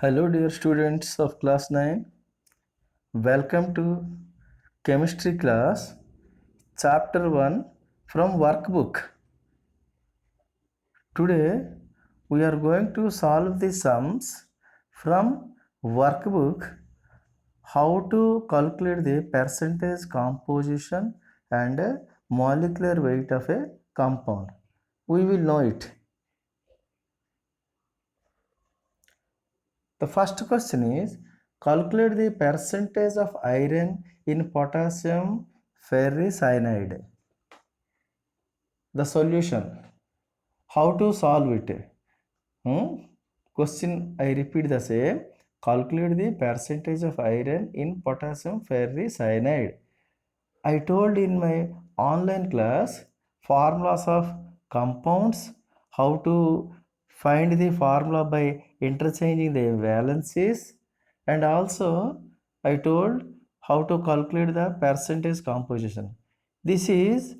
Hello, dear students of class 9. Welcome to chemistry class, chapter 1 from workbook. Today, we are going to solve the sums from workbook, how to calculate the percentage composition and molecular weight of a compound. We will know it. The first question is calculate the percentage of iron in potassium ferricyanide. The solution. How to solve it? Question I repeat the same. Calculate the percentage of iron in potassium ferricyanide. I told in my online class formulas of compounds, how to find the formula by interchanging the valencies, and also I told how to calculate the percentage composition. This is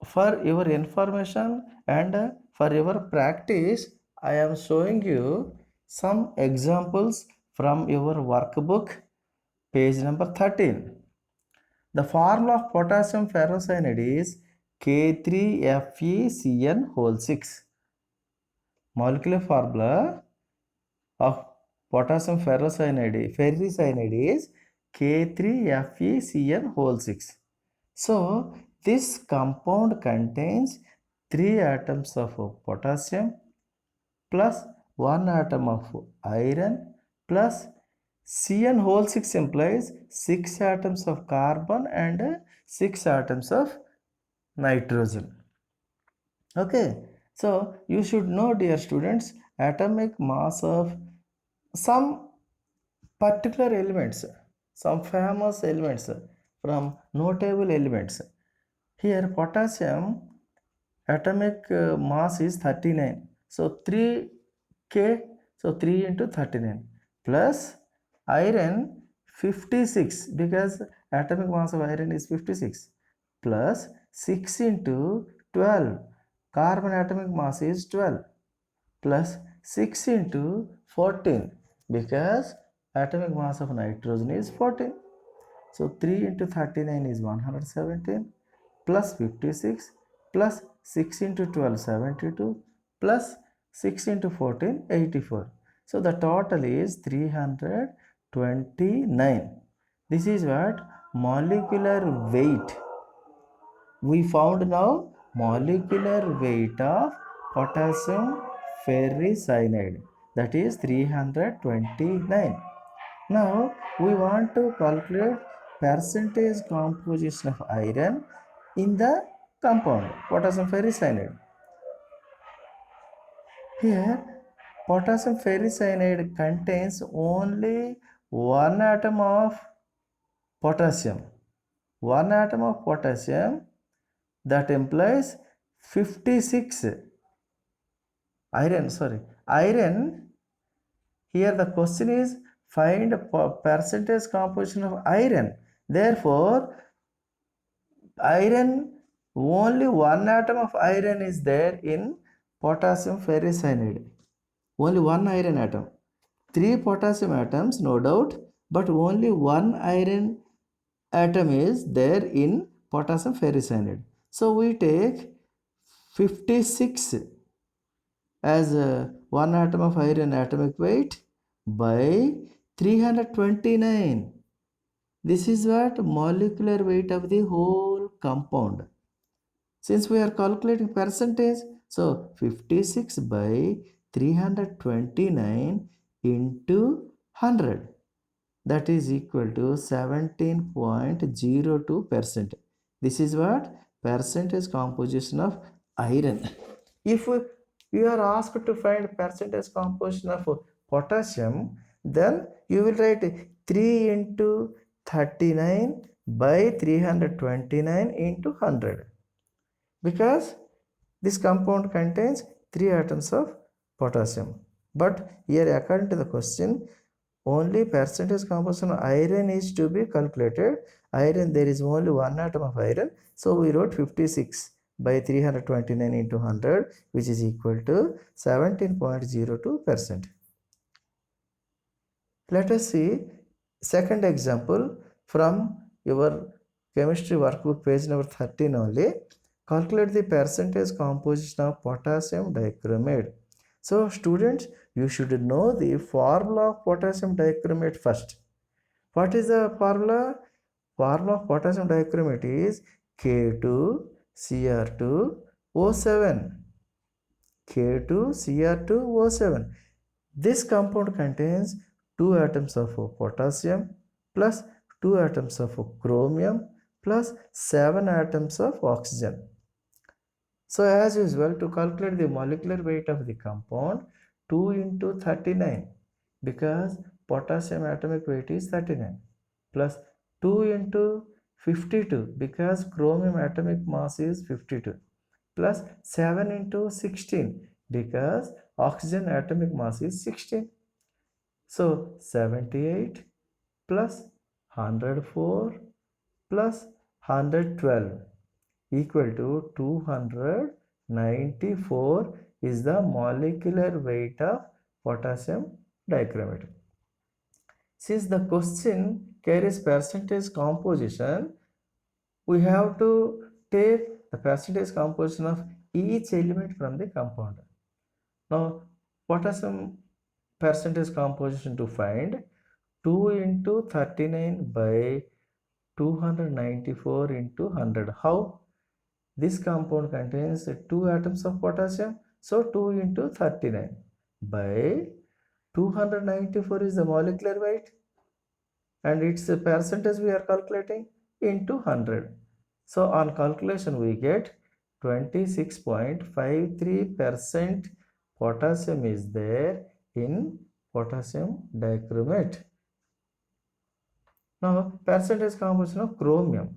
for your information and for your practice. I am showing you some examples from your workbook, page number 13. The formula of potassium ferrocyanide is K3FeCN whole 6. Molecular formula of potassium ferricyanide is K3FeCN whole 6. So, this compound contains 3 atoms of potassium plus 1 atom of iron plus Cn whole 6 implies 6 atoms of carbon and 6 atoms of nitrogen. Okay, so you should know, dear students, atomic mass of some particular elements, some famous elements from notable elements. Here potassium atomic mass is 39. So 3K, so 3 into 39 plus iron 56 because atomic mass of iron is 56 plus 6 into 12. Carbon atomic mass is 12 plus 6 into 14 because atomic mass of nitrogen is 14. So 3 into 39 is 117 plus 56 plus 6 into 12 72 plus 6 into 14 84. So the total is 329. This is what molecular weight. We found now molecular weight of potassium ferricyanide, that is 329. Now we want to calculate percentage composition of iron in the compound potassium ferricyanide. Here potassium ferricyanide contains only one atom of potassium. One atom of potassium, that implies 56 iron. Here the question is find percentage composition of iron. Therefore iron, only one atom of iron is there in potassium ferricyanide. Only one iron atom. 3 potassium atoms, no doubt, but only one iron atom is there in potassium ferricyanide. So we take 56 as 1 atom of iron atomic weight by 329. This is what molecular weight of the whole compound. Since we are calculating percentage, so 56 by 329 into 100, that is equal to 17.02%. This is what percentage composition of iron. If you are asked to find percentage composition of potassium, then you will write 3 into 39 by 329 into 100, because this compound contains 3 atoms of potassium. But here according to the question, only percentage composition of iron is to be calculated. Iron, there is only one atom of iron, so we wrote 56 by 329 into 100, which is equal to 17.02%. Let us see second example from your chemistry workbook page number 13 only. Calculate the percentage composition of potassium dichromate. So students, you should know the formula of potassium dichromate first. What is the formula? Formula of potassium dichromate is K2Cr2O7. K2Cr2O7. This compound contains 2 atoms of potassium plus 2 atoms of chromium plus 7 atoms of oxygen. So as usual, to calculate the molecular weight of the compound, 2 into 39, because potassium atomic weight is 39, plus 2 into 52, because chromium atomic mass is 52, plus 7 into 16, because oxygen atomic mass is 16. So 78 plus 104 plus 112 equal to 294 is the molecular weight of potassium dichromate. Since the question carries percentage composition, we have to take the percentage composition of each element from the compound. Now, potassium percentage composition to find, 2 into 39 by 294 into 100. How? This compound contains 2 atoms of potassium, so 2 into 39 by 294 is the molecular weight, and its a percentage we are calculating into 100. So on calculation we get 26.53% potassium is there in potassium dichromate. Now percentage composition of chromium.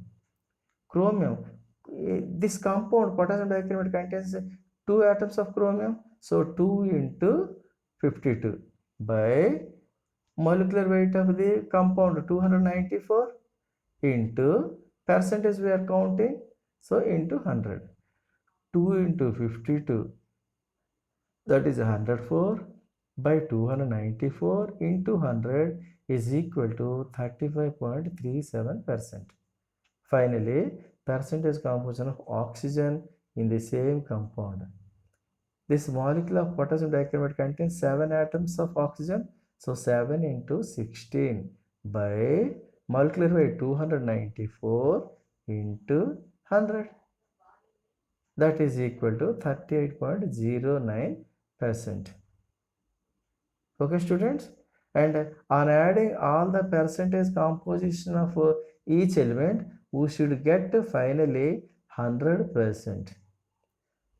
This compound potassium dichromate contains 2 atoms of chromium, so 2 into 52 by molecular weight of the compound 294 into percentage we are counting, so into 100. 2 into 52, that is 104, by 294 into 100 is equal to 35.37%. Finally, percentage composition of oxygen in the same compound. This molecule of potassium dichromate contains 7 atoms of oxygen. So 7 into 16 by molecular weight 294 into 100. That is equal to 38.09%. Okay, students? And on adding all the percentage composition of each element, we should get finally 100%.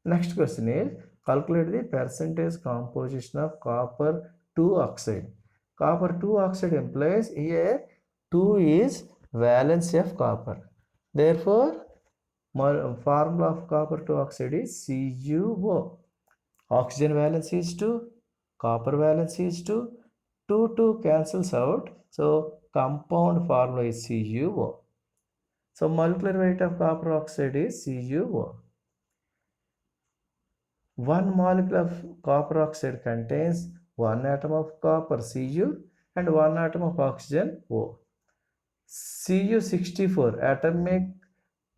Next question is, calculate the percentage composition of copper 2 oxide. Copper 2 oxide implies here 2 is valence of copper. Therefore, formula of copper 2 oxide is CuO. Oxygen valence is 2, copper valence is 2, 2 cancels out. So compound formula is CuO. So molecular weight of copper oxide is CuO. 1 molecule of copper oxide contains 1 atom of copper Cu and 1 atom of oxygen O. Cu64, atomic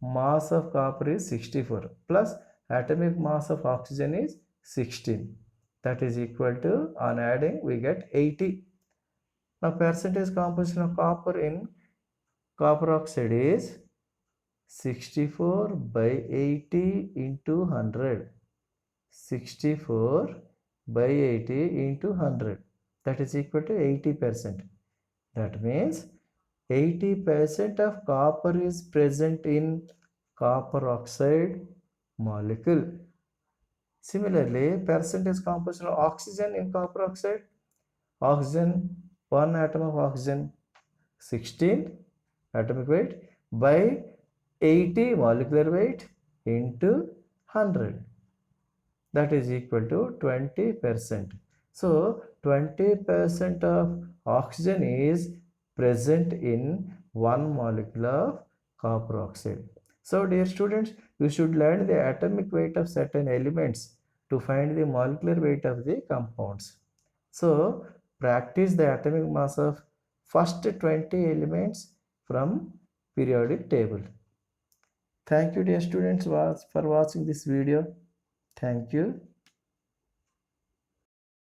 mass of copper is 64 plus atomic mass of oxygen is 16. That is equal to, on adding we get 80. Now percentage composition of copper in copper oxide is 64 by 80 into 100. 64 by 80 into 100, that is equal to 80%. That means 80% of copper is present in copper oxide molecule. Similarly, percentage composition of oxygen in copper oxide, oxygen, 1 atom of oxygen 16 atomic weight by 80 molecular weight into 100, that is equal to 20%. So 20% of oxygen is present in 1 molecule of copper oxide. So dear students, you should learn the atomic weight of certain elements to find the molecular weight of the compounds. So practice the atomic mass of first 20 elements from periodic table. Thank you dear students for watching this video. Thank you.